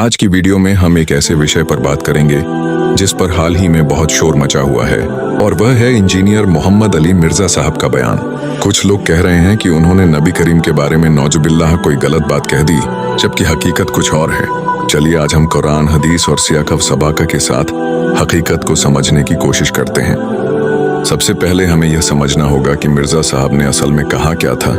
आज की वीडियो में हम एक ऐसे विषय पर बात करेंगे जिस पर हाल ही में बहुत शोर मचा हुआ है, और वह है इंजीनियर मोहम्मद अली मिर्जा साहब का बयान। कुछ लोग कह रहे हैं कि उन्होंने नबी करीम के बारे में नौजुबिल्लाह कोई गलत बात कह दी, जबकि हकीकत कुछ और है। चलिए आज हम कुरान, हदीस और सियाक़ सबाक़ा के साथ हकीकत को समझने की कोशिश करते हैं। सबसे पहले हमें यह समझना होगा कि मिर्जा साहब ने असल में कहा क्या था।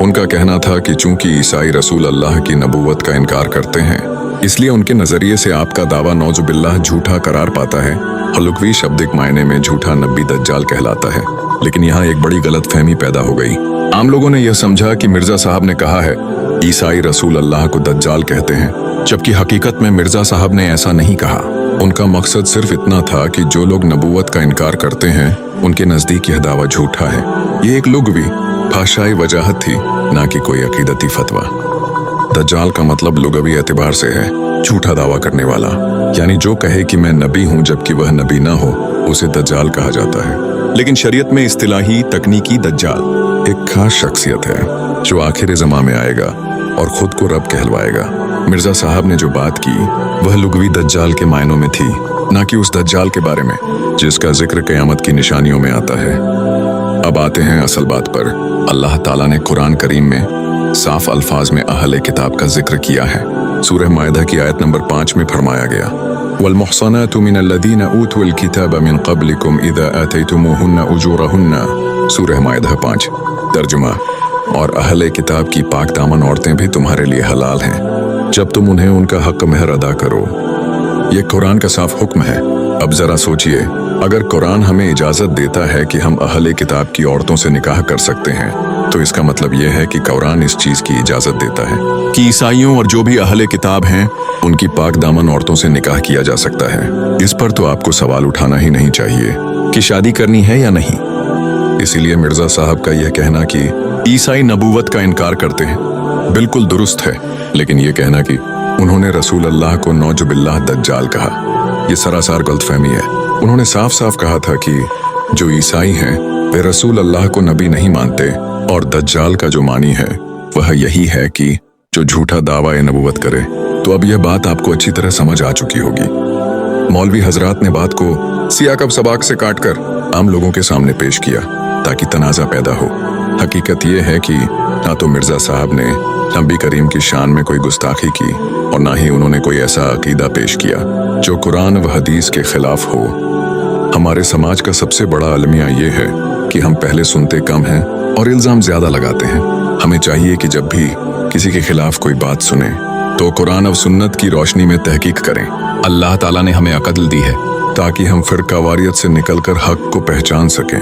उनका कहना था कि चूंकि ईसाई रसूल अल्लाह की नबूवत का इनकार करते हैं, इसलिए उनके नजरिए से आपका दावा नौजुबिल्लाह झूठा करार पाता है। हलुकवी शब्दिक मायने में झूठा नबी दज्जाल कहलाता है। लेकिन यहाँ एक बड़ी गलतफहमी पैदा हो गई। आम लोगों ने यह समझा कि मिर्जा साहब ने कहा है ईसाई रसूल अल्लाह को दज्जाल कहते हैं, जबकि हकीकत में मिर्जा साहब ने ऐसा नहीं कहा। उनका मकसद सिर्फ इतना था कि जो लोग नबूवत का इनकार करते हैं उनके नजदीक यह दावा झूठा है। ये एक लुग़वी भाषाई वजाहत थी, ना कि कोई अकीदती फतवा। दज्जाल का मतलब लुग़वी एतबार से है झूठा दावा करने वाला, यानी जो कहे कि मैं नबी हूं जबकि वह नबी ना हो, उसे दज्जाल कहा जाता है। लेकिन शरीयत में इस्तिलाही तकनीकी दज्जाल एक खास शख्सियत है जो आखिर ज़मा में आएगा और खुद को रब कहलवाएगा। मिर्जा साहब ने जो बात की वह लुग़वी दज्जाल के मायनों में थी, ना कि उस दज्जाल के बारे में जिसका जिक्र क़यामत की निशानियों में आता है। अब आते हैं असल बात पर। अल्लाह ताला ने कुरान करीम में साफ अल्फाज में अहले किताब का जिक्र किया है। सूरह माइदा की आयत नंबर 5 में फरमाया गया, वल्मुहसनातु मिनल्लज़ीना ऊतुल किताब मिन क़ब्लिकुम इज़ा आतैतुमूहुन्ना उजूरहुन्ना। सूरह माइदा 5। तर्जुमा, और अहले किताब की पाक दामन औरतें भी तुम्हारे लिए हलाल हैं जब तुम उन्हें उनका हक महर अदा करो। ये कुरान का साफ हुक्म है। अब जरा सोचिए, अगर कुरान हमें इजाजत देता है कि हम अहले किताब की औरतों से निकाह कर सकते हैं, तो इसका मतलब यह है कि कुरान इस चीज की इजाजत देता है कि ईसाइयों और जो भी अहले किताब हैं उनकी पाक दामन औरतों से निकाह किया जा सकता है। इस पर तो आपको सवाल उठाना ही नहीं चाहिए कि शादी करनी है या नहीं। इसीलिए मिर्जा साहब का यह कहना कि ईसाई नबूवत का इनकार करते हैं बिल्कुल दुरुस्त है, लेकिन यह कहना कि उन्होंने रसूल अल्लाह को नौजुबिल्लाह दज्जाल कहा, यह सरासर गलतफहमी है। उन्होंने साफ साफ कहा था कि जो ईसाई हैं वे रसूल अल्लाह को नबी नहीं मानते, और दज्जाल का जो मानी है वह यही है कि जो झूठा दावा नबूवत करे। तो अब यह बात आपको अच्छी तरह समझ आ चुकी होगी। मौलवी हजरात ने बात को सियाक़ सबाक़ से काटकर आम लोगों के सामने पेश किया ताकि तनाज़ा पैदा हो। हकीकत यह है कि ना तो मिर्जा साहब ने नबी करीम की शान में कोई गुस्ताखी की, और ना ही उन्होंने कोई ऐसा अकीदा पेश किया जो कुरान व हदीस के खिलाफ हो। हमारे समाज का सबसे बड़ा अलमिया ये है कि हम पहले सुनते कम हैं और इल्ज़ाम ज़्यादा लगाते हैं। हमें चाहिए कि जब भी किसी के खिलाफ कोई बात सुने तो कुरान और सुन्नत की रोशनी में तहकीक करें। अल्लाह ताला ने हमें अक्ल दी है ताकि हम फ़िरक़ावारियत से निकलकर हक़ को पहचान सकें।